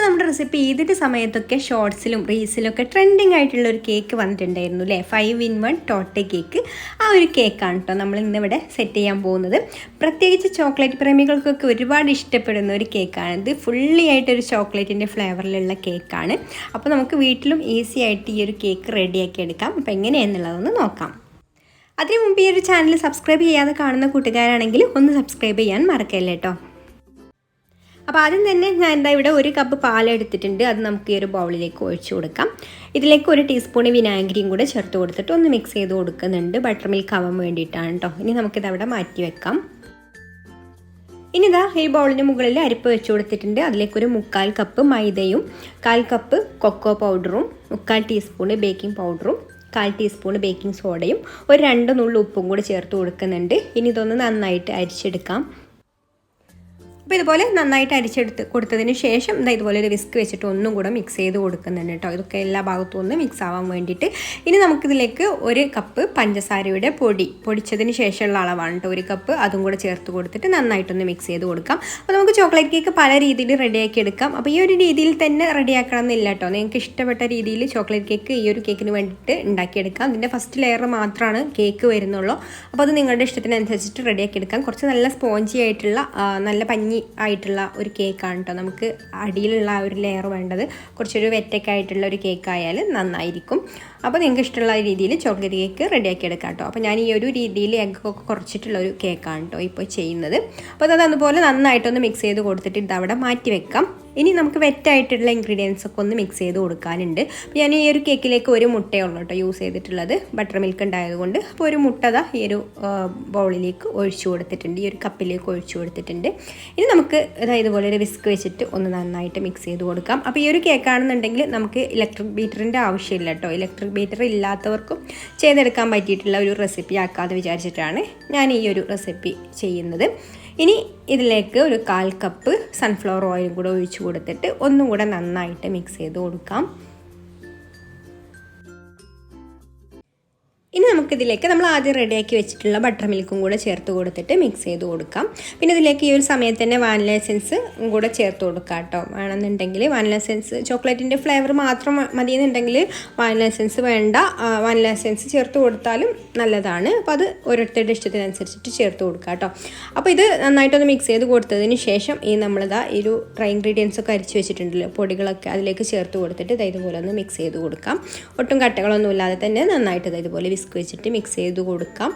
നമ്മുടെ റെസിപ്പി ചെയ്തിട്ട് സമയത്തൊക്കെ ഷോർട്സിലും റീൽസിലൊക്കെ ട്രെൻഡിങ് ആയിട്ടുള്ള ഒരു കേക്ക് വന്നിട്ടുണ്ടായിരുന്നു അല്ലേ, 5-in-1 ടോർട്ട് കേക്ക്. ആ ഒരു കേക്കാണ് കേട്ടോ നമ്മൾ ഇന്നിവിടെ സെറ്റ് ചെയ്യാൻ പോകുന്നത്. പ്രത്യേകിച്ച് ചോക്ലേറ്റ് പ്രേമികൾക്കൊക്കെ ഒരുപാട് ഇഷ്ടപ്പെടുന്ന ഒരു കേക്കാണ് ഇത്. ഫുള്ളി ആയിട്ടൊരു ചോക്ലേറ്റിൻ്റെ ഫ്ലേവറിലുള്ള കേക്കാണ്. അപ്പോൾ നമുക്ക് വീട്ടിലും ഈസി ആയിട്ട് ഈ ഒരു കേക്ക് റെഡിയാക്കി എടുക്കാം. അപ്പോൾ എങ്ങനെയാണെന്നുള്ളതൊന്ന് നോക്കാം. അതിനു മുമ്പ് ഈ ഒരു ചാനൽ സബ്സ്ക്രൈബ് ചെയ്യാതെ കാണുന്ന കൂട്ടുകാരാണെങ്കിൽ ഒന്ന് സബ്സ്ക്രൈബ് ചെയ്യാൻ മറക്കല്ലേ കേട്ടോ. അപ്പോൾ ആദ്യം തന്നെ ഞാൻ ഇവിടെ 1 കപ്പ് പാലെടുത്തിട്ടുണ്ട്. അത് നമുക്ക് ഈ ഒരു ബൗളിലേക്ക് ഒഴിച്ചു കൊടുക്കാം. ഇതിലേക്ക് 1 ടീസ്പൂൺ വിനാഗിരിയും കൂടെ ചേർത്ത് കൊടുത്തിട്ട് ഒന്ന് മിക്സ് ചെയ്ത് കൊടുക്കുന്നുണ്ട്. ബട്ടർ മിൽക്ക് ആവാൻ വേണ്ടിയിട്ടാണ് കേട്ടോ. ഇനി നമുക്കിതവിടെ മാറ്റി വെക്കാം. ഇനി ഇതാ ഈ ബൗളിന് മുകളിൽ അരിപ്പ് വെച്ച് കൊടുത്തിട്ടുണ്ട്. അതിലേക്കൊരു 1/4 കപ്പ് മൈദയും 1/4 കപ്പ് കൊക്കോ പൗഡറും 1/4 ടീസ്പൂൺ ബേക്കിംഗ് പൗഡറും 1/4 ടീസ്പൂൺ ബേക്കിംഗ് സോഡയും 2 നുള്ളു ഉപ്പും കൂടി ചേർത്ത് കൊടുക്കുന്നുണ്ട്. ഇനി ഇതൊന്ന് നന്നായിട്ട് അരിച്ചെടുക്കാം. അപ്പോൾ ഇതുപോലെ നന്നായിട്ട് അരിച്ചെടുത്ത് കൊടുത്തതിന് ശേഷം ഇതുപോലെ ഒരു വിസ്ക് വെച്ചിട്ട് ഒന്നും കൂടെ മിക്സ് ചെയ്ത് കൊടുക്കുന്നുണ്ട് കേട്ടോ. ഇതൊക്കെ എല്ലാ ഭാഗത്തും ഒന്ന് മിക്സ് ആവാൻ വേണ്ടിയിട്ട്. ഇനി നമുക്കിതിലേക്ക് 1 കപ്പ് പഞ്ചസാരയുടെ പൊടിച്ചതിന് ശേഷമുള്ള അളവാണ് കേട്ടോ, 1 കപ്പ്. അതും കൂടെ ചേർത്ത് കൊടുത്തിട്ട് നന്നായിട്ടൊന്ന് മിക്സ് ചെയ്ത് കൊടുക്കാം. അപ്പോൾ നമുക്ക് ചോക്ലേറ്റ് കേക്ക് പല രീതിയിൽ റെഡിയാക്കി എടുക്കാം. അപ്പോൾ ഈ ഒരു രീതിയിൽ തന്നെ റെഡിയാക്കണം എന്നില്ല കേട്ടോ. നിങ്ങൾക്ക് ഇഷ്ടപ്പെട്ട രീതിയിൽ ചോക്ലേറ്റ് കേക്ക് ഈ ഒരു കേക്കിന് വേണ്ടിയിട്ട് ഉണ്ടാക്കിയെടുക്കാം. അതിൻ്റെ ഫസ്റ്റ് ലെയർ മാത്രമാണ് കേക്ക് വരുന്നുള്ളൂ. അപ്പോൾ അത് നിങ്ങളുടെ ഇഷ്ടത്തിനനുസരിച്ചിട്ട് റെഡിയാക്കി എടുക്കാം. കുറച്ച് നല്ല സ്പോഞ്ചി ആയിട്ടുള്ള നല്ല പഞ്ഞി ആയിട്ടുള്ള ഒരു കേക്കാണ് കേട്ടോ. നമുക്ക് അടിയിലുള്ള ആ ഒരു ലെയർ വേണ്ടത് കുറച്ചൊരു വെറ്റൊക്കെ ആയിട്ടുള്ള ഒരു കേക്കായാൽ നന്നായിരിക്കും. അപ്പോൾ നിങ്ങൾക്ക് ഇഷ്ടമുള്ള രീതിയിൽ ചോക്ലേറ്റ് കേക്ക് റെഡിയാക്കി എടുക്കാം കേട്ടോ. അപ്പോൾ ഞാൻ ഈ ഒരു രീതിയിൽ എഗ്ഗൊക്കെ കുറച്ചിട്ടുള്ള ഒരു കേക്കാണ് കേട്ടോ ഇപ്പോൾ ചെയ്യുന്നത്. അപ്പോൾ അത് അതുപോലെ നന്നായിട്ടൊന്ന് മിക്സ് ചെയ്ത് കൊടുത്തിട്ട് ഇതവിടെ മാറ്റി വെക്കാം. ഇനി നമുക്ക് വെറ്റായിട്ടുള്ള ഇൻഗ്രീഡിയൻസ് ഒക്കെ ഒന്ന് മിക്സ് ചെയ്ത് കൊടുക്കാനുണ്ട്. അപ്പോൾ ഞാൻ ഈ ഒരു കേക്കിലേക്ക് 1 മുട്ടയുള്ളൂ കേട്ടോ യൂസ് ചെയ്തിട്ടുള്ളത്, ബട്ടർ മിൽക്ക് ഉണ്ടായതുകൊണ്ട്. അപ്പോൾ 1 മുട്ട ഈ ഒരു ബൗളിലേക്ക് ഒഴിച്ചു കൊടുത്തിട്ടുണ്ട്, ഈ ഒരു കപ്പിലേക്ക് ഒഴിച്ചു കൊടുത്തിട്ടുണ്ട്. ഇനി നമുക്ക് ഇതുപോലെ ഒരു വിസ്ക് വെച്ചിട്ട് ഒന്ന് നന്നായിട്ട് മിക്സ് ചെയ്ത് കൊടുക്കാം. അപ്പോൾ ഈ ഒരു കേക്കാണെന്നുണ്ടെങ്കിൽ നമുക്ക് ഇലക്ട്രിക് ബീറ്ററിൻ്റെ ആവശ്യമില്ല കേട്ടോ. ഇലക്ട്രിക് ബീറ്റർ ഇല്ലാത്തവർക്കും ചെയ്തെടുക്കാൻ പറ്റിയിട്ടുള്ള ഒരു റെസിപ്പി ആക്കാതെ വിചാരിച്ചിട്ടാണ് ഞാൻ ഈ ഒരു റെസിപ്പി ചെയ്യുന്നത്. ഇനി ഇതിലേക്ക് 1/4 കപ്പ് സൺഫ്ലവർ ഓയിലും കൂടെ ഒഴിച്ചു കൊടുത്തിട്ട് ഒന്നും കൂടെ നന്നായിട്ട് മിക്സ് ചെയ്ത് കൊടുക്കാം. ഇനി നമുക്കിതിലേക്ക് നമ്മൾ ആദ്യം റെഡിയാക്കി വെച്ചിട്ടുള്ള ബട്ടർ മിൽക്കും കൂടെ ചേർത്ത് കൊടുത്തിട്ട് മിക്സ് ചെയ്ത് കൊടുക്കാം. പിന്നെ ഇതിലേക്ക് ഈ ഒരു സമയത്ത് തന്നെ വാനില എസൻസ് കൂടെ ചേർത്ത് കൊടുക്കാം കേട്ടോ. വേണമെന്നുണ്ടെങ്കിൽ വാനില എസൻസ് ചോക്ലേറ്റിൻ്റെ ഫ്ലേവർ മാത്രം മതിയെന്നുണ്ടെങ്കിൽ വാനില എസൻസ് വേണ്ട, വാനില എസൻസ് ചേർത്ത് കൊടുത്താലും നല്ലതാണ്. അപ്പോൾ അത് ഓരോരുത്തരുടെ ഇഷ്ടത്തിനനുസരിച്ചിട്ട് ചേർത്ത് കൊടുക്കാം കേട്ടോ. അപ്പോൾ ഇത് നന്നായിട്ടൊന്ന് മിക്സ് ചെയ്ത് കൊടുത്തതിന് ശേഷം ഈ ഒരു ഡ്രൈ ഇൻഗ്രീഡിയൻസ് ഒക്കെ അരിച്ച് വെച്ചിട്ടുണ്ടല്ലോ, പൊടികളൊക്കെ അതിലേക്ക് ചേർത്ത് കൊടുത്തിട്ട് ഇതുപോലെ ഒന്ന് മിക്സ് ചെയ്ത് കൊടുക്കാം. ഒട്ടും കട്ടകളൊന്നും ഇല്ലാതെ തന്നെ നന്നായിട്ട് ഇതുപോലെ വിസ്ക് വെച്ചിട്ട് മിക്സ് ചെയ്ത് കൊടുക്കാം.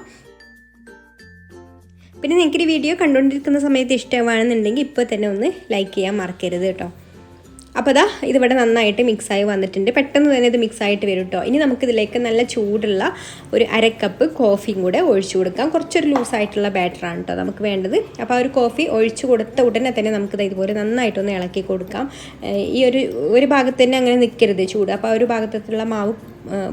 പിന്നെ നിങ്ങൾക്ക് ഈ വീഡിയോ കണ്ടുകൊണ്ടിരിക്കുന്ന സമയത്ത് ഇഷ്ടമാണെന്നുണ്ടെങ്കിൽ ഇപ്പോൾ തന്നെ ഒന്ന് ലൈക്ക് ചെയ്യാൻ മറക്കരുത് കേട്ടോ. അപ്പോൾ ഇതിവിടെ നന്നായിട്ട് മിക്സായി വന്നിട്ടുണ്ട്. പെട്ടെന്ന് തന്നെ ഇത് മിക്സായിട്ട് വരും കേട്ടോ. ഇനി നമുക്കിതിലേക്ക് നല്ല ചൂടുള്ള 1/2 കപ്പ് കോഫിയും കൂടെ ഒഴിച്ചു കൊടുക്കാം. കുറച്ചൊരു ലൂസായിട്ടുള്ള ബാറ്ററാണ് കേട്ടോ നമുക്ക് വേണ്ടത്. അപ്പോൾ ആ ഒരു കോഫി ഒഴിച്ചു കൊടുത്ത ഉടനെ തന്നെ നമുക്കിത് ഇതുപോലെ നന്നായിട്ടൊന്ന് ഇളക്കി കൊടുക്കാം. ഈ ഒരു ഭാഗത്ത് തന്നെ അങ്ങനെ നിൽക്കരുത് ചൂട്. അപ്പോൾ ആ ഒരു ഭാഗത്തുള്ള മാവ്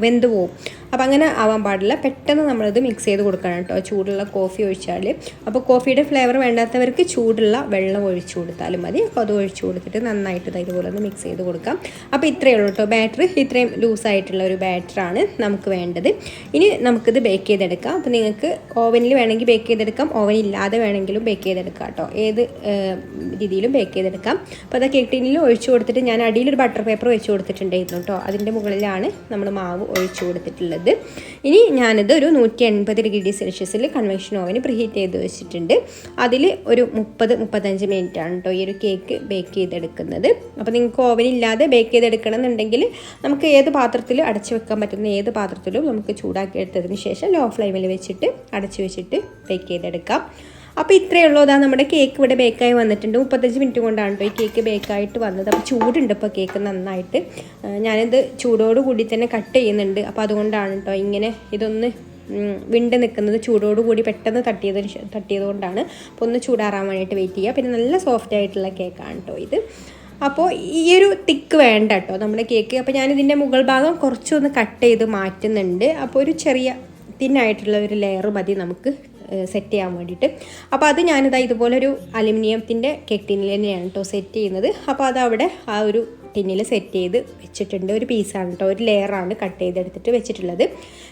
വെന്ത് പോവും. അപ്പോൾ അങ്ങനെ ആവാൻ പാടില്ല. പെട്ടെന്ന് നമ്മളിത് മിക്സ് ചെയ്ത് കൊടുക്കണം കേട്ടോ, ചൂടുള്ള കോഫി ഒഴിച്ചാൽ. അപ്പോൾ കോഫിയുടെ ഫ്ലേവർ വേണ്ടാത്തവർക്ക് ചൂടുള്ള വെള്ളം ഒഴിച്ചു കൊടുത്താലും മതി. അപ്പോൾ അത് ഒഴിച്ചു കൊടുത്തിട്ട് നന്നായിട്ട് ഇതുപോലെ ഒന്ന് മിക്സ് ചെയ്ത് കൊടുക്കാം. അപ്പോൾ ഇത്രയേ ഉള്ളൂ കേട്ടോ ബാറ്റർ. ഇത്രയും ലൂസായിട്ടുള്ള ഒരു ബാറ്ററാണ് നമുക്ക് വേണ്ടത്. ഇനി നമുക്കിത് ബേക്ക് ചെയ്തെടുക്കാം. അപ്പോൾ നിങ്ങൾക്ക് ഓവനിൽ വേണമെങ്കിൽ ബേക്ക് ചെയ്തെടുക്കാം, ഓവൻ ഇല്ലാതെ വേണമെങ്കിലും ബേക്ക് ചെയ്തെടുക്കാം കേട്ടോ. ഏത് രീതിയിലും ബേക്ക് ചെയ്തെടുക്കാം. അപ്പോൾ അത് കേക്ക് ടിന്നിൽ ഒഴിച്ചു കൊടുത്തിട്ട് ഞാൻ അടിയിലൊരു ബട്ടർ പേപ്പർ വെച്ച് കൊടുത്തിട്ടുണ്ടായിരുന്നു കേട്ടോ. അതിൻ്റെ മുകളിലാണ് നമ്മൾ മാവ് ഒഴിച്ചു കൊടുത്തിട്ടുള്ളത്. ഇനി ഞാനിത് ഒരു 180 ഡിഗ്രി സെൽഷ്യസിൽ കൺവെൻഷൻ ഓവന് പ്രീഹീറ്റ് ചെയ്ത് വെച്ചിട്ടുണ്ട്. അതിൽ ഒരു 30-35 മിനിറ്റാണ് കേട്ടോ ഈ ഒരു കേക്ക് ബേക്ക് ചെയ്തെടുക്കുന്നത്. അപ്പോൾ നിങ്ങൾക്ക് ഓവൻ ഇല്ലാതെ ബേക്ക് ചെയ്തെടുക്കണം എന്നുണ്ടെങ്കിൽ നമുക്ക് ഏത് പാത്രത്തിൽ അടച്ചു വെക്കാൻ പറ്റുന്ന ഏത് പാത്രത്തിലും നമുക്ക് ചൂടാക്കി എടുത്തതിന് ശേഷം ലോ ഫ്ലെയിമിൽ വെച്ചിട്ട് അടച്ചു വെച്ചിട്ട് ബേക്ക് ചെയ്തെടുക്കാം. അപ്പോൾ ഇത്രയേ ഉള്ളൂ. നമ്മുടെ കേക്ക് ഇവിടെ ബേക്കായി വന്നിട്ടുണ്ട്. 35 മിനിറ്റ് കൊണ്ടാണ് കേട്ടോ ഈ കേക്ക് ബേക്കായിട്ട് വന്നത്. അപ്പോൾ ചൂടുണ്ട് ഇപ്പോൾ കേക്ക് നന്നായിട്ട്. ഞാനിത് ചൂടോടുകൂടി തന്നെ കട്ട് ചെയ്യുന്നുണ്ട്. അപ്പോൾ അതുകൊണ്ടാണ് കേട്ടോ ഇങ്ങനെ ഇതൊന്ന് വിണ്ട് നിൽക്കുന്നത്. ചൂടോടുകൂടി പെട്ടെന്ന് തട്ടിയത് കൊണ്ടാണ്. അപ്പോൾ ഒന്ന് ചൂടാറാൻ വേണ്ടിയിട്ട് വെയിറ്റ് ചെയ്യുക. പിന്നെ നല്ല സോഫ്റ്റ് ആയിട്ടുള്ള കേക്കാണ് കേട്ടോ ഇത്. അപ്പോൾ ഈ ഒരു തിക്ക് വേണ്ട കേട്ടോ നമ്മുടെ കേക്ക്. അപ്പോൾ ഞാനിതിൻ്റെ മുകൾ ഭാഗം കുറച്ചൊന്ന് കട്ട് ചെയ്ത് മാറ്റുന്നുണ്ട്. അപ്പോൾ ഒരു ചെറിയ തിന്നായിട്ടുള്ള ഒരു ലെയർ മതി നമുക്ക് സെറ്റ് ചെയ്യാൻ വേണ്ടിയിട്ട്. അപ്പോൾ അത് ഞാനിതാ ഇതുപോലൊരു അലുമിനിയത്തിൻ്റെ കേക്ക് ടിന്നിൽ തന്നെയാണ് കേട്ടോ സെറ്റ് ചെയ്യുന്നത്. അപ്പോൾ അതവിടെ ആ ഒരു ടിന്നിൽ സെറ്റ് ചെയ്ത് വെച്ചിട്ടുണ്ട്. ഒരു പീസാണ് കേട്ടോ, ഒരു ലെയറാണ് കട്ട് ചെയ്തെടുത്തിട്ട് വെച്ചിട്ടുള്ളത്.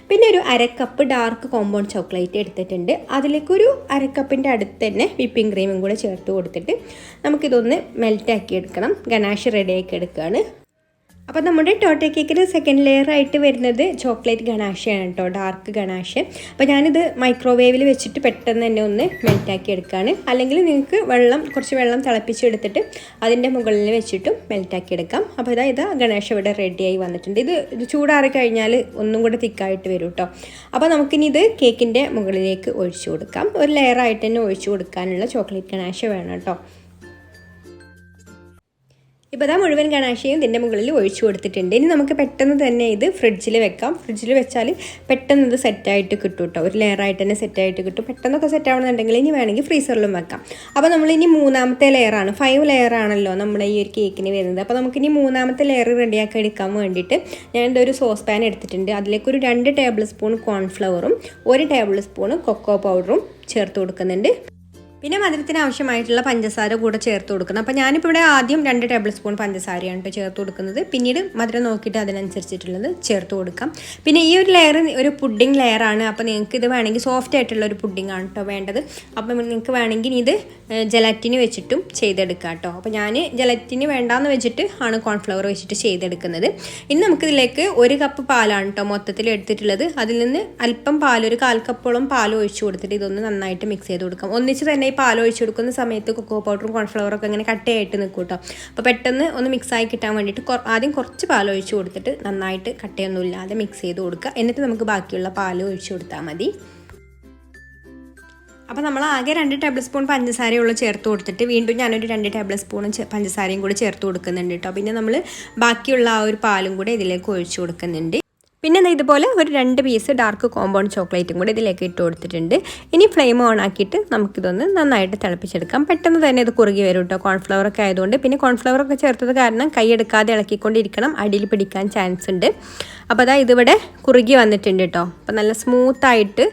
പിന്നെ ഒരു അരക്കപ്പ് ഡാർക്ക് കോമ്പൗണ്ട് ചോക്ലേറ്റ് എടുത്തിട്ടുണ്ട്. അതിലേക്കൊരു അരക്കപ്പിൻ്റെ അടുത്ത് തന്നെ വിപ്പിംഗ് ക്രീമും കൂടെ ചേർത്ത് കൊടുത്തിട്ട് നമുക്കിതൊന്ന് മെൽറ്റാക്കി എടുക്കണം. ഗനാഷ് റെഡിയാക്കി എടുക്കുകയാണ്. അപ്പോൾ നമ്മുടെ ടോട്ടെ കേക്കിന് സെക്കൻഡ് ലെയർ ആയിട്ട് വരുന്നത് ചോക്ലേറ്റ് ഗനാഷയാണ് കേട്ടോ, ഡാർക്ക് ഗനാഷ്. അപ്പോൾ ഞാനിത് മൈക്രോവേവിൽ വെച്ചിട്ട് പെട്ടെന്ന് തന്നെ ഒന്ന് മെൽറ്റാക്കി എടുക്കുകയാണ്. അല്ലെങ്കിൽ നിങ്ങൾക്ക് കുറച്ച് വെള്ളം തിളപ്പിച്ചെടുത്തിട്ട് അതിൻ്റെ മുകളിൽ വെച്ചിട്ടും മെൽറ്റാക്കി എടുക്കാം. അപ്പോൾ ഇതാ ഗനാഷ് ഇവിടെ റെഡിയായി വന്നിട്ടുണ്ട്. ഇത് ചൂടാറി കഴിഞ്ഞാൽ ഒന്നും കൂടെ തിക്കായിട്ട് വരും കേട്ടോ. അപ്പോൾ നമുക്കിനി ഇത് കേക്കിൻ്റെ മുകളിലേക്ക് ഒഴിച്ചു കൊടുക്കാം. ഒരു ലെയറായിട്ട് തന്നെ ഒഴിച്ചു കൊടുക്കാനുള്ള ചോക്ലേറ്റ് ഗനാഷ് വേണം കേട്ടോ. ഇപ്പോൾ ഇതാ മുഴുവൻ ഗനാഷയും ഇതിൻ്റെ മുകളിൽ ഒഴിച്ചു കൊടുത്തിട്ടുണ്ട്. ഇനി നമുക്ക് പെട്ടെന്ന് തന്നെ ഇത് ഫ്രിഡ്ജിൽ വെക്കാം. ഫ്രിഡ്ജിൽ വെച്ചാൽ പെട്ടെന്ന് ഇത് സെറ്റായിട്ട് കിട്ടും കേട്ടോ, ഒരു ലെയറായിട്ട് തന്നെ സെറ്റായിട്ട് കിട്ടും. പെട്ടെന്നൊക്കെ സെറ്റ് ആവണമെന്നുണ്ടെങ്കിൽ ഇനി വേണമെങ്കിൽ ഫ്രീസറിലും വെക്കാം. അപ്പോൾ നമ്മളിനി മൂന്നാമത്തെ ലെയറാണ്, 5 ലെയറാണല്ലോ നമ്മുടെ ഈ ഒരു കേക്കിന് വരുന്നത്. അപ്പോൾ നമുക്കിനി മൂന്നാമത്തെ ലെയർ റെഡിയാക്കി എടുക്കാൻ വേണ്ടിയിട്ട് ഞാൻ ഇതൊരു സോസ് പാൻ എടുത്തിട്ടുണ്ട്. അതിലേക്കൊരു 2 ടേബിൾ സ്പൂൺ കോൺഫ്ലവറും 1 ടേബിൾ സ്പൂൺ കൊക്കോ പൗഡറും ചേർത്ത് കൊടുക്കുന്നുണ്ട്. പിന്നെ മധുരത്തിന് ആവശ്യമായിട്ടുള്ള പഞ്ചസാര കൂടെ ചേർത്ത് കൊടുക്കണം. അപ്പോൾ ഞാനിപ്പോൾ ഇവിടെ ആദ്യം 2 ടേബിൾ സ്പൂൺ പഞ്ചസാരയാണ് കേട്ടോ ചേർത്ത് കൊടുക്കുന്നത്. പിന്നീട് മധുരം നോക്കിയിട്ട് അതിനനുസരിച്ചിട്ടുള്ളത് ചേർത്ത് കൊടുക്കാം. പിന്നെ ഈ ഒരു ലെയർ ഒരു പുഡിംഗ് ലെയറാണ്. അപ്പോൾ നിങ്ങൾക്ക് ഇത് വേണമെങ്കിൽ സോഫ്റ്റ് ആയിട്ടുള്ള ഒരു പുഡിംഗ് ആണ് കേട്ടോ വേണ്ടത്. അപ്പോൾ നിങ്ങൾക്ക് വേണമെങ്കിൽ ഇത് ജലാറ്റിന് വെച്ചിട്ടും ചെയ്തെടുക്കാം കേട്ടോ. അപ്പോൾ ഞാൻ ജലാറ്റിന് വേണ്ടാന്ന് വെച്ചിട്ട് ആണ് കോൺഫ്ലവർ വെച്ചിട്ട് ചെയ്തെടുക്കുന്നത്. ഇനി നമുക്കിതിലേക്ക് 1 കപ്പ് പാലാണ് കേട്ടോ മൊത്തത്തിൽ എടുത്തിട്ടുള്ളത്. അതിൽ നിന്ന് അല്പം പാൽ, ഒരു 1/4 കപ്പോളം പാൽ ഒഴിച്ച് കൊടുത്തിട്ട് ഇതൊന്ന് നന്നായിട്ട് മിക്സ് ചെയ്ത് കൊടുക്കാം. ഒന്നിച്ച് തന്നെ ഈ പാൽ ഒഴിച്ച് കൊടുക്കുന്ന സമയത്ത് കൊക്കോ പൗഡറും കോൺഫ്ലവറൊക്കെ ഇങ്ങനെ കട്ടയായിട്ട് നിൽക്കും കേട്ടോ. അപ്പോൾ പെട്ടെന്ന് ഒന്ന് മിക്സായി കിട്ടാൻ വേണ്ടിയിട്ട് ആദ്യം കുറച്ച് പാൽ ഒഴിച്ച് കൊടുത്തിട്ട് നന്നായിട്ട് കട്ടയൊന്നും ഇല്ലാതെ മിക്സ് ചെയ്ത് കൊടുക്കുക. എന്നിട്ട് നമുക്ക് ബാക്കിയുള്ള പാൽ ഒഴിച്ച് കൊടുത്താൽ മതി. അപ്പോൾ നമ്മൾ ആകെ 2 ടേബിൾ സ്പൂൺ പഞ്ചസാരയുള്ള ചേർത്ത് കൊടുത്തിട്ട് വീണ്ടും ഞാനൊരു 2 ടേബിൾ സ്പൂൺ പഞ്ചസാരയും കൂടി ചേർത്ത് കൊടുക്കുന്നുണ്ട് കേട്ടോ. പിന്നെ നമ്മൾ ബാക്കിയുള്ള ആ ഒരു പാലും കൂടെ ഇതിലേക്ക് ഒഴിച്ച് കൊടുക്കുന്നുണ്ട്. പിന്നെ ഇതുപോലെ ഒരു 2 പീസ് ഡാർക്ക് കോമ്പൗണ്ട് ചോക്ലേറ്റും കൂടി ഇതിലേക്ക് ഇട്ട് കൊടുത്തിട്ടുണ്ട്. ഇനി ഫ്ലെയിം ഓൺ ആക്കിയിട്ട് നമുക്കിതൊന്ന് നന്നായിട്ട് തിളപ്പിച്ചെടുക്കാം. പെട്ടെന്ന് തന്നെ ഇത് കുറുകി വരും കേട്ടോ, കോൺഫ്ലവറൊക്കെ ആയതുകൊണ്ട്. പിന്നെ കോൺഫ്ലവറൊക്കെ ചേർത്തത് കാരണം കൈയെടുക്കാതെ ഇളക്കിക്കൊണ്ടിരിക്കണം, അടിയിൽ പിടിക്കാൻ ചാൻസ് ഉണ്ട്. അപ്പോൾ അതാ ഇതിവിടെ കുറുകി വന്നിട്ടുണ്ട് കേട്ടോ. അപ്പോൾ നല്ല സ്മൂത്തായിട്ട്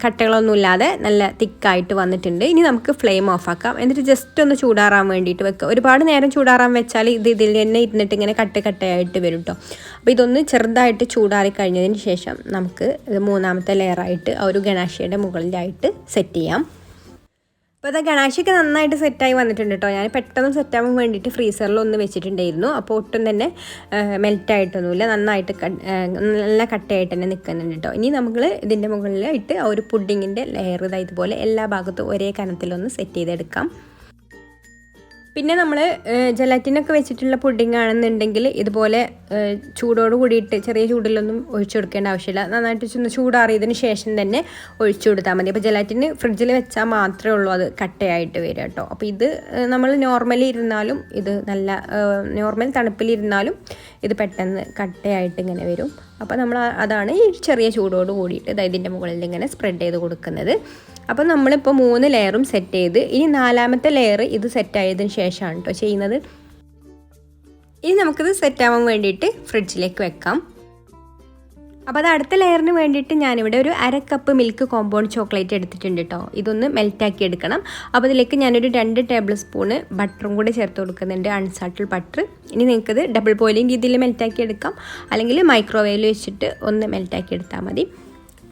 കട്ടകളൊന്നും ഇല്ലാതെ നല്ല തിക്കായിട്ട് വന്നിട്ടുണ്ട്. ഇനി നമുക്ക് ഫ്ലെയിം ഓഫ് ആക്കാം. എന്നിട്ട് ജസ്റ്റ് ഒന്ന് ചൂടാറാൻ വേണ്ടിയിട്ട് വെക്കുക. ഒരുപാട് നേരം ചൂടാറാൻ വെച്ചാൽ ഇതിൽ തന്നെ ഇരുന്നിട്ട് ഇങ്ങനെ കട്ടയായിട്ട് വരും കേട്ടോ. അപ്പോൾ ഇതൊന്ന് ചെറുതായിട്ട് ചൂടാറി കഴിഞ്ഞതിന് ശേഷം നമുക്ക് ഇത് മൂന്നാമത്തെ ലെയറായിട്ട് ആ ഒരു ഗനാഷയുടെ മുകളിലായിട്ട് സെറ്റ് ചെയ്യാം. അപ്പോൾ അത് ഗനാഷൊക്കെ നന്നായിട്ട് സെറ്റായി വന്നിട്ടുണ്ട് കേട്ടോ. ഞാൻ പെട്ടെന്ന് സെറ്റാകാൻ വേണ്ടിയിട്ട് ഫ്രീസറിൽ ഒന്ന് വെച്ചിട്ടുണ്ടായിരുന്നു. അപ്പോൾ ഒട്ടും തന്നെ മെൽറ്റായിട്ടൊന്നുമില്ല, നന്നായിട്ട് നല്ല കട്ടയായിട്ട് തന്നെ നിൽക്കുന്നുണ്ട് കേട്ടോ. ഇനി നമ്മൾ ഇതിൻ്റെ മുകളിലായിട്ട് ആ ഒരു പുഡിങ്ങിൻ്റെ ലെയർ ഇതുപോലെ എല്ലാ ഭാഗത്തും ഒരേ കനത്തിലൊന്ന് സെറ്റ് ചെയ്തെടുക്കാം. പിന്നെ നമ്മൾ ജലാറ്റിനൊക്കെ വെച്ചിട്ടുള്ള പുഡിംഗ് ആണെന്നുണ്ടെങ്കിൽ ഇതുപോലെ ചൂടോട് കൂടിയിട്ട് ചെറിയ ചൂടിലൊന്നും ഒഴിച്ചു കൊടുക്കേണ്ട ആവശ്യമില്ല. നന്നായിട്ട് ചൂടാറിയതിന് ശേഷം തന്നെ ഒഴിച്ചു കൊടുത്താൽ മതി. അപ്പോൾ ജലാറ്റിന് ഫ്രിഡ്ജിൽ വെച്ചാൽ മാത്രമേ ഉള്ളൂ അത് കട്ടയായിട്ട് വരിക കേട്ടോ. അപ്പോൾ ഇത് നമ്മൾ നോർമലി ഇരുന്നാലും ഇത് നല്ല നോർമൽ തണുപ്പിലിരുന്നാലും ഇത് പെട്ടെന്ന് കട്ടയായിട്ട് ഇങ്ങനെ വരും. അപ്പോൾ നമ്മൾ അതാണ് ഈ ചെറിയ ചൂടോട് കൂടിയിട്ട് ഇതിൻ്റെ മുകളിൽ ഇങ്ങനെ സ്പ്രെഡ് ചെയ്ത് കൊടുക്കുന്നത്. അപ്പോൾ നമ്മളിപ്പോൾ 3 ലെയറും സെറ്റ് ചെയ്ത് ഇനി 4ാമത്തെ ലെയർ ഇത് സെറ്റായതിന് ശേഷമാണ് കേട്ടോ ചെയ്യുന്നത്. ഇനി നമുക്കിത് സെറ്റാവാൻ വേണ്ടിയിട്ട് ഫ്രിഡ്ജിലേക്ക് വെക്കാം. അപ്പോൾ അത് അടുത്ത ലെയറിന് വേണ്ടിയിട്ട് ഞാനിവിടെ ഒരു 1/2 കപ്പ് മിൽക്ക് കോമ്പൗണ്ട് ചോക്ലേറ്റ് എടുത്തിട്ടുണ്ട് കേട്ടോ. ഇതൊന്ന് മെൽറ്റാക്കി എടുക്കണം. അപ്പോൾ ഇതിലേക്ക് ഞാനൊരു 2 ടേബിൾ സ്പൂണ് ബട്ടറും കൂടെ ചേർത്ത് കൊടുക്കുന്നുണ്ട്, അൺസാൾട്ടഡ് ബട്ടർ. ഇനി നിങ്ങൾക്കത് ഡബിൾ ബോയിലിംഗ് രീതിയിൽ മെൽറ്റാക്കി എടുക്കാം, അല്ലെങ്കിൽ മൈക്രോവേവിൽ വെച്ചിട്ട് ഒന്ന് മെൽറ്റാക്കി എടുത്താൽ മതി.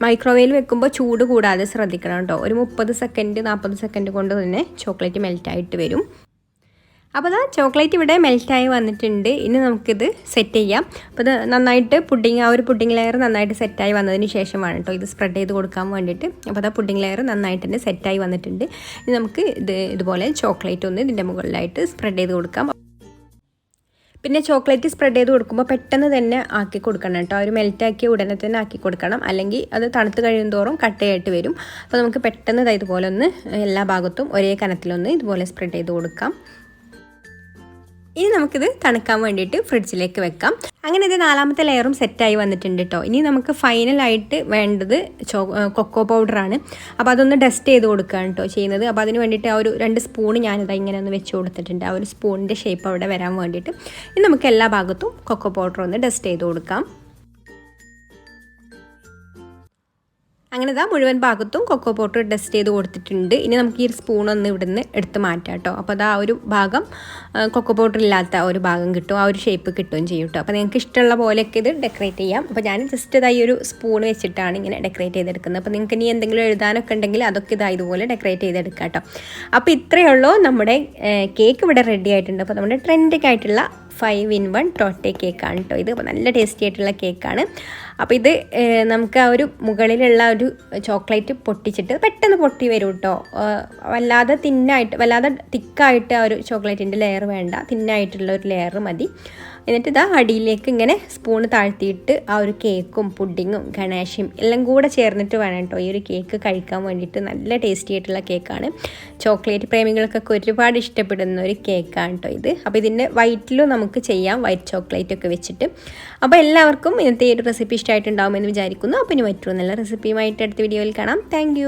മൈക്രോവേവിൽ വെക്കുമ്പോൾ ചൂട് കൂടാതെ ശ്രദ്ധിക്കണം കേട്ടോ. ഒരു 30 സെക്കൻഡ് 40 സെക്കൻഡ് കൊണ്ട് തന്നെ ചോക്ലേറ്റ് മെൽറ്റായിട്ട് വരും. അപ്പോൾ അതാ ചോക്ലേറ്റ് ഇവിടെ മെൽറ്റായി വന്നിട്ടുണ്ട്. ഇനി നമുക്കിത് സെറ്റ് ചെയ്യാം. അപ്പോൾ ഇത് നന്നായിട്ട് ആ ഒരു പുഡിംഗ് ലെയർ നന്നായിട്ട് സെറ്റായി വന്നതിന് ശേഷമാണ് കേട്ടോ ഇത് സ്പ്രെഡ് ചെയ്ത് കൊടുക്കാൻ വേണ്ടിയിട്ട്. അപ്പോൾ അതാ പുഡിംഗ് ലെയർ നന്നായിട്ട് തന്നെ സെറ്റായി വന്നിട്ടുണ്ട്. ഇനി നമുക്ക് ഇതുപോലെ ചോക്ലേറ്റ് ഒന്ന് ഇതിൻ്റെ മുകളിലായിട്ട് സ്പ്രെഡ് ചെയ്ത് കൊടുക്കാം. പിന്നെ ചോക്ലേറ്റ് സ്പ്രെഡ് ചെയ്ത് കൊടുക്കുമ്പോൾ പെട്ടെന്ന് തന്നെ ആക്കി കൊടുക്കണം കേട്ടോ. ഒരു മെൽറ്റാക്കി ഉടനെ തന്നെ ആക്കി കൊടുക്കണം, അല്ലെങ്കിൽ അത് തണുത്ത് കഴിയുന്തോറും കട്ടയായിട്ട് വരും. അപ്പോൾ നമുക്ക് പെട്ടെന്ന് ഇതുപോലെ ഒന്ന് എല്ലാ ഭാഗത്തും ഒരേ കനത്തിലൊന്ന് ഇതുപോലെ സ്പ്രെഡ് ചെയ്ത് കൊടുക്കാം. ഇനി നമുക്കിത് തണുക്കാൻ വേണ്ടിയിട്ട് ഫ്രിഡ്ജിലേക്ക് വെക്കാം. അങ്ങനെ ഇത് 4ാമത്തെ ലെയറും സെറ്റായി വന്നിട്ടുണ്ട് കേട്ടോ. ഇനി നമുക്ക് ഫൈനലായിട്ട് വേണ്ടത് കൊക്കോ പൗഡറാണ്. അപ്പോൾ അതൊന്ന് ഡസ്റ്റ് ചെയ്ത് കൊടുക്കുകയാണ് കേട്ടോ ചെയ്യുന്നത്. അപ്പോൾ അതിന് വേണ്ടിയിട്ട് ആ ഒരു 2 സ്പൂൺ ഞാനിത് ഇങ്ങനെ ഒന്ന് വെച്ച് കൊടുത്തിട്ടുണ്ട്, ആ ഒരു സ്പൂണിൻ്റെ ഷേപ്പ് അവിടെ വരാൻ വേണ്ടിയിട്ട്. ഇനി നമുക്ക് എല്ലാ ഭാഗത്തും കൊക്കോ പൗഡർ ഒന്ന് ഡസ്റ്റ് ചെയ്ത് കൊടുക്കാം. അങ്ങനെ ഇതാ മുഴുവൻ ഭാഗത്തും കൊക്കോ പൗഡർ ഡസ്റ്റ് ചെയ്ത് കൊടുത്തിട്ടുണ്ട്. ഇനി നമുക്ക് ഈ സ്പൂണൊന്ന് ഇവിടുന്ന് എടുത്ത് മാറ്റാം കേട്ടോ. അപ്പോൾ അത് ആ ഒരു ഭാഗം കൊക്കോ പൗഡർ ഇല്ലാത്ത ഒരു ഭാഗം കിട്ടും, ആ ഒരു ഷേപ്പ് കിട്ടുകയും ചെയ്യും കേട്ടോ. അപ്പോൾ നിങ്ങൾക്ക് ഇഷ്ടമുള്ള പോലെയൊക്കെ ഇത് ഡെക്കറേറ്റ് ചെയ്യാം. അപ്പോൾ ഞാൻ ജസ്റ്റ് ഇതായി ഒരു സ്പൂൺ വെച്ചിട്ടാണ് ഇങ്ങനെ ഡെക്കറേറ്റ് ചെയ്തെടുക്കുന്നത്. അപ്പോൾ നിങ്ങൾക്ക് ഇനി എന്തെങ്കിലും എഴുതാനൊക്കെ ഉണ്ടെങ്കിൽ അതൊക്കെ ഇതാ ഇതുപോലെ ഡെക്കറേറ്റ് ചെയ്തെടുക്കാം കേട്ടോ. അപ്പോൾ ഇത്രയേ ഉള്ളൂ, നമ്മുടെ കേക്ക് ഇവിടെ റെഡി ആയിട്ടുണ്ട്. അപ്പോൾ നമ്മുടെ ട്രെൻഡിങ് ആയിട്ടുള്ള 5 in 1 ടോട്ടെ കേക്കാണ് കേട്ടോ ഇത്. അപ്പോൾ നല്ല ടേസ്റ്റി ആയിട്ടുള്ള കേക്കാണ്. അപ്പോൾ ഇത് നമുക്ക് ആ ഒരു മുകളിലുള്ള ഒരു ചോക്ലേറ്റ് പൊട്ടിച്ചിട്ട് പെട്ടെന്ന് പൊട്ടി വരും കേട്ടോ. വല്ലാതെ തിന്നായിട്ട്, വല്ലാതെ തിക്കായിട്ട് ആ ഒരു ചോക്ലേറ്റിൻ്റെ ലെയർ വേണ്ട, തിന്നായിട്ടുള്ള ഒരു ലെയർ മതി. എന്നിട്ട് ഇതാ അടിയിലേക്ക് ഇങ്ങനെ സ്പൂണ് താഴ്ത്തിയിട്ട് ആ ഒരു കേക്കും പുഡിങ്ങും ഗണേശയും എല്ലാം കൂടെ ചേർന്നിട്ട് വേണം കേട്ടോ ഈ ഒരു കേക്ക് കഴിക്കാൻ വേണ്ടിയിട്ട്. നല്ല ടേസ്റ്റി ആയിട്ടുള്ള കേക്കാണ്. ചോക്ലേറ്റ് പ്രേമികൾക്കൊക്കെ ഒരുപാട് ഇഷ്ടപ്പെടുന്ന ഒരു കേക്കാണ് കേട്ടോ ഇത്. അപ്പോൾ ഇതിൻ്റെ വൈറ്റിലും നമുക്ക് ചെയ്യാം, വൈറ്റ് ചോക്ലേറ്റ് ഒക്കെ വെച്ചിട്ട്. അപ്പോൾ എല്ലാവർക്കും ഇന്നത്തെ ഈ ഒരു റെസിപ്പി ഇഷ്ടമായിട്ടുണ്ടാകുമെന്ന് വിചാരിക്കുന്നു. അപ്പോൾ ഇനി മറ്റൊരു നല്ല റെസിപ്പിയുമായിട്ട് അടുത്ത വീഡിയോയിൽ കാണാം. താങ്ക്